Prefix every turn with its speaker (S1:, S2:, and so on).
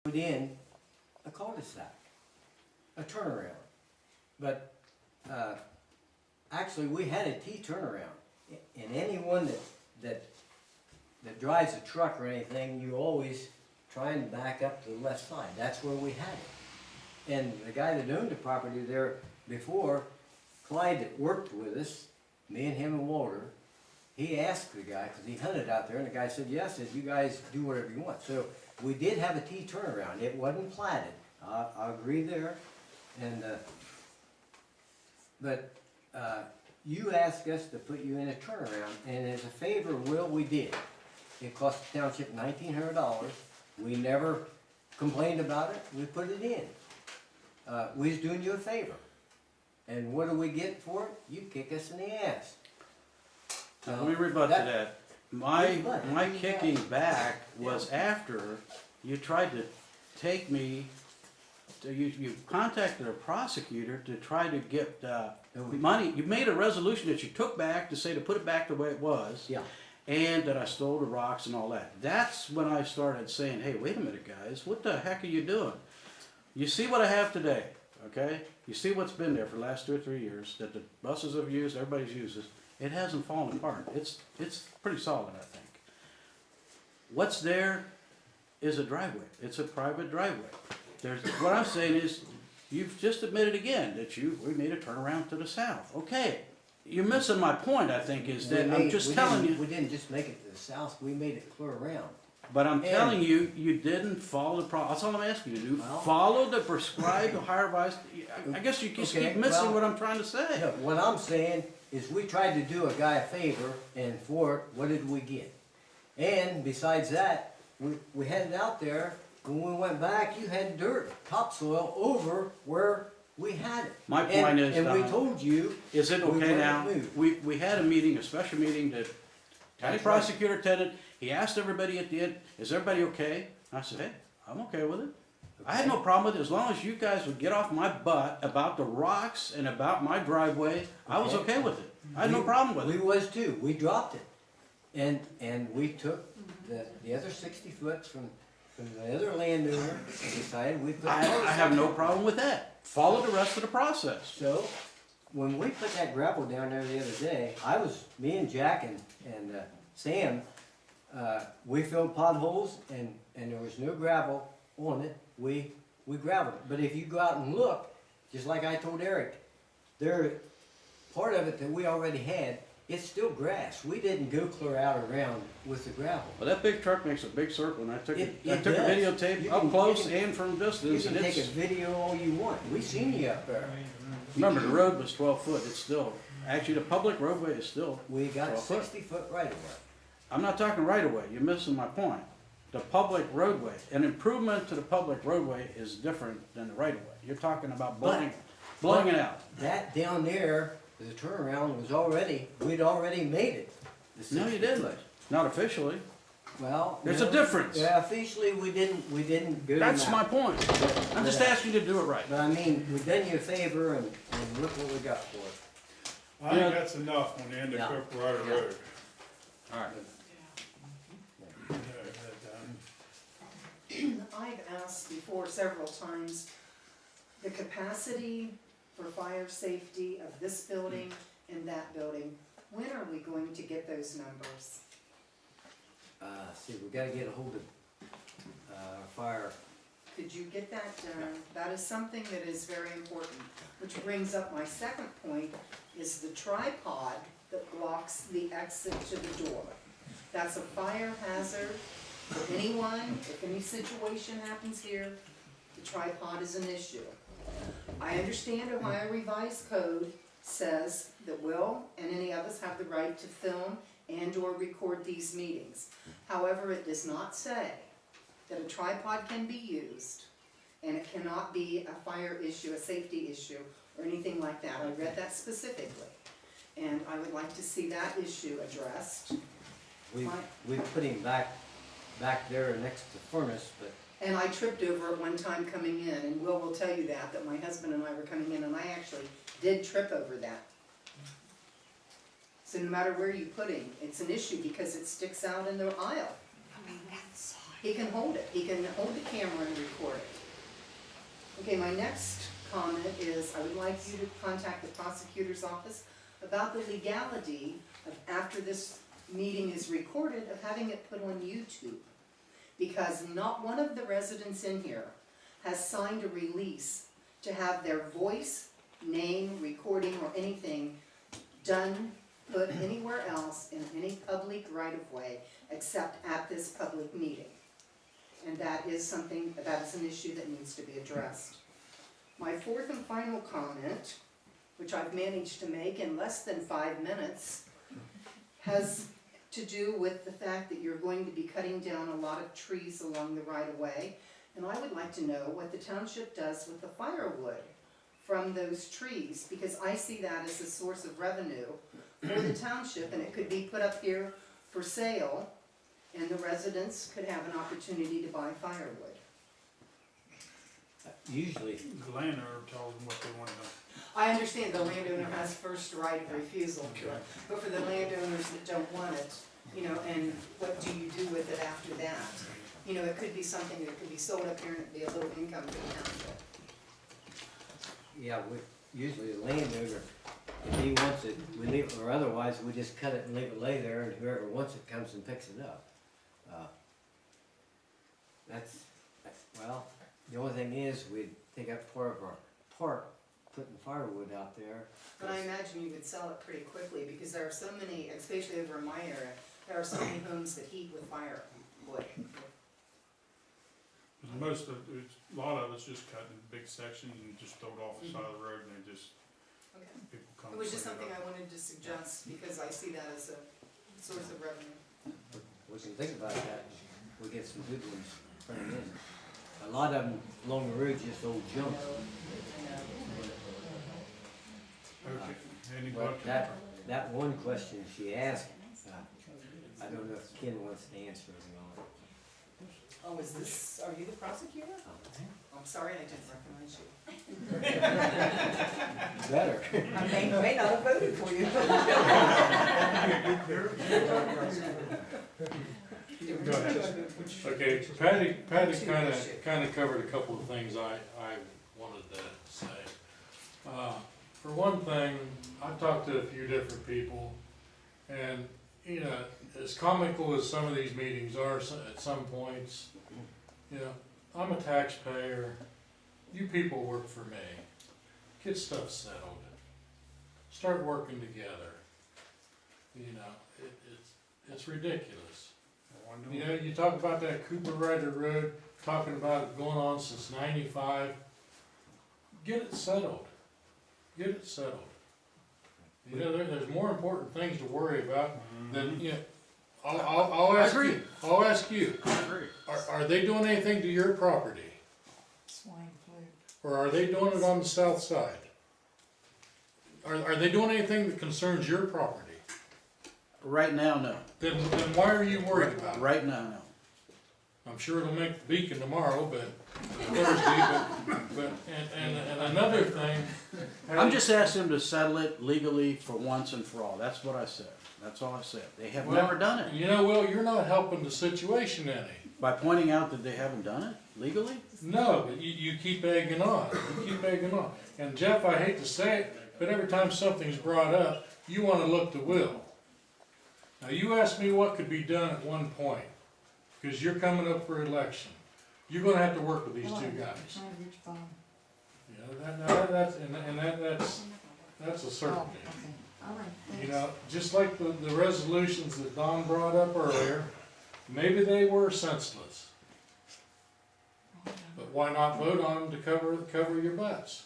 S1: put in a cul-de-sac, a turnaround. But, actually, we had a T turnaround. And anyone that drives a truck or anything, you always try and back up to the left side. That's where we had it. And the guy that owned the property there before, Clyde that worked with us, me and him and Walter, he asked the guy, because he hunted out there, and the guy said, yes, said, you guys do whatever you want. So we did have a T turnaround. It wasn't platted. I agree there. And, but you asked us to put you in a turnaround, and as a favor, Will, we did. It cost the township $1,900. We never complained about it. We put it in. We was doing you a favor. And what do we get for it? You kick us in the ass.
S2: Let me rebut to that. My kicking back was after you tried to take me, you contacted a prosecutor to try to get money. You made a resolution that you took back to say to put it back the way it was.
S1: Yeah.
S2: And that I stole the rocks and all that. That's when I started saying, hey, wait a minute, guys, what the heck are you doing? You see what I have today, okay? You see what's been there for the last 2 or 3 years that the buses have used, everybody's uses. It hasn't fallen apart. It's pretty solid, I think. What's there is a driveway. It's a private driveway. What I'm saying is, you've just admitted again that we made a turnaround to the south. Okay, you're missing my point, I think, is that I'm just telling you.
S1: We didn't just make it to the south, we made it clear around.
S2: But I'm telling you, you didn't follow the that's all I'm asking you to do.
S1: Well,
S2: follow the prescribed higher advice. I guess you just keep missing what I'm trying to say.
S1: No, what I'm saying is we tried to do a guy a favor, and for it, what did we get? And besides that, we had it out there, when we went back, you had dirt, topsoil over where we had it.
S2: My point is,
S1: and we told you.
S2: Is it okay now? We had a meeting, a special meeting that county prosecutor attended. He asked everybody at the end, is everybody okay? I said, hey, I'm okay with it. I had no problem with it as long as you guys would get off my butt about the rocks and about my driveway. I was okay with it. I had no problem with it.
S1: We was too. We dropped it. And we took the other 60 foot from the other landowner and decided we put
S2: I have no problem with that. Follow the rest of the process.
S1: So, when we put that gravel down there the other day, me and Jack and Sam, we filled potholes and there was no gravel on it. We gravelled it. But if you go out and look, just like I told Eric, part of it that we already had, it's still grass. We didn't go clear out around with the gravel.
S2: Well, that big truck makes a big circle, and I took a
S1: does.
S2: videotape up close and from distance.
S1: You can take a video all you want. We seen you up there.
S2: Remember, the road was 12 foot. It's still, actually, the public roadway is still
S1: We got
S2: 12 foot.
S1: 60 foot right away.
S2: I'm not talking right away. You're missing my point. The public roadway, an improvement to the public roadway is different than the right of way. You're talking about blowing it out.
S1: That down there, the turnaround we'd already made it.
S2: No, you didn't. Not officially.
S1: Well,
S2: There's a difference.
S1: Yeah, officially we didn't go.
S2: That's
S1: that.
S2: my point. I'm just asking you to do it right.
S1: But I mean, we done you a favor and look what we got for it.
S3: I think that's enough on the end of Cook Rider Road.
S2: All right.
S4: I've asked before several times, the capacity for fire safety of this building and that building, when are we going to get those numbers?
S1: See, we gotta get a hold of, fire.
S4: Could you get that done? That is something that is very important. Which brings up my second point, is the tripod that blocks the exit to the door. That's a fire hazard for anyone. If any situation happens here, the tripod is an issue. I understand Ohio Revised Code says that Will and any of us have the right to film and or record these meetings. However, it does not say that a tripod can be used and it cannot be a fire issue, a safety issue, or anything like that. I read that specifically. And I would like to see that issue addressed.
S1: We put him back there next to the furnace, but.
S4: And I tripped over it one time coming in, and Will tell you that my husband and I were coming in, and I actually did trip over that. So no matter where you put him, it's an issue because it sticks out in the aisle.
S5: I mean, that side.
S4: He can hold it, he can hold the camera and record it. Okay, my next comment is, I would like you to contact the prosecutor's office about the legality of, after this meeting is recorded, of having it put on YouTube. Because not one of the residents in here has signed a release to have their voice, name, recording, or anything done, put anywhere else in any public right-of-way except at this public meeting. And that is something, that is an issue that needs to be addressed. My fourth and final comment, which I've managed to make in less than 5 minutes, has to do with the fact that you're going to be cutting down a lot of trees along the right-of-way. And I would like to know what the township does with the firewood from those trees, because I see that as a source of revenue for the township, and it could be put up here for sale, and the residents could have an opportunity to buy firewood.
S1: Usually,
S3: The landowner tells them what they want to do.
S4: I understand the landowner has first right of refusal, but for the landowners that don't want it, you know, and what do you do with it after that? You know, it could be something that could be sold up here and it'd be a little income for the township.
S1: yeah, usually the landowner, if he wants it, we leave it, or otherwise, we just cut it and leave it lay there, and whoever wants it comes and picks it up. Well, the only thing is, we'd take up part of our park, putting firewood out there.
S4: But I imagine you would sell it pretty quickly, because there are so many, especially over in my area, there are so many homes that heat with firewood.
S3: Most of, a lot of it's just cut in big sections and just throw it off the side of the road and they just,
S4: Okay.
S3: people come.
S4: It was just
S3: clean
S4: something
S3: up.
S4: I wanted to suggest, because I see that as a source of revenue.
S1: We can think about that, we get some good ones coming in. A lot of them along the road, just old junk.
S3: Okay,
S1: But that one question she asked, I don't know if Ken wants to answer it or not.
S4: Oh, is this, are you the prosecutor? I'm sorry, I didn't recognize you.
S1: Better.
S4: I may not have voted for you.
S3: Go ahead.
S5: Okay, Patty kinda covered a couple of things I wanted to say. For one thing, I've talked to a few different people, and, you know, as comical as some of these meetings are at some points, you know, I'm a taxpayer, you people work for me, get stuff settled, start working together. You know, it's ridiculous. You know, you talk about that Cooper Rider Road, talking about it going on since '95. Get it settled. Get it settled. You know, there's more important things to worry about than, you know, I'll ask you. I'll ask you.
S2: I agree.
S5: Are they doing anything to your property?
S6: Swine flu.
S5: Or are they doing it on the south side? Are they doing anything that concerns your property?
S2: Right now, no.
S5: Then why are you worried about it?
S2: Right now, no.
S5: I'm sure it'll make the Beacon tomorrow, but Thursday, but and another thing.
S2: I'm just asking them to settle it legally for once and for all. That's what I said. That's all I said. They have
S5: Well,
S2: never done it.
S5: You know, Will, you're not helping the situation any.
S2: By pointing out that they haven't done it legally?
S5: No, but you keep egging on. You keep egging on. And Jeff, I hate to say it, but every time something's brought up, you want to look to Will. Now, you asked me what could be done at one point, because you're coming up for election. You're going to have to work with these two guys. You know, that's a certainty.
S6: All right,
S5: You
S6: thanks.
S5: know, just like the resolutions that Don brought up earlier, maybe they were senseless. But why not vote on them to cover your butts?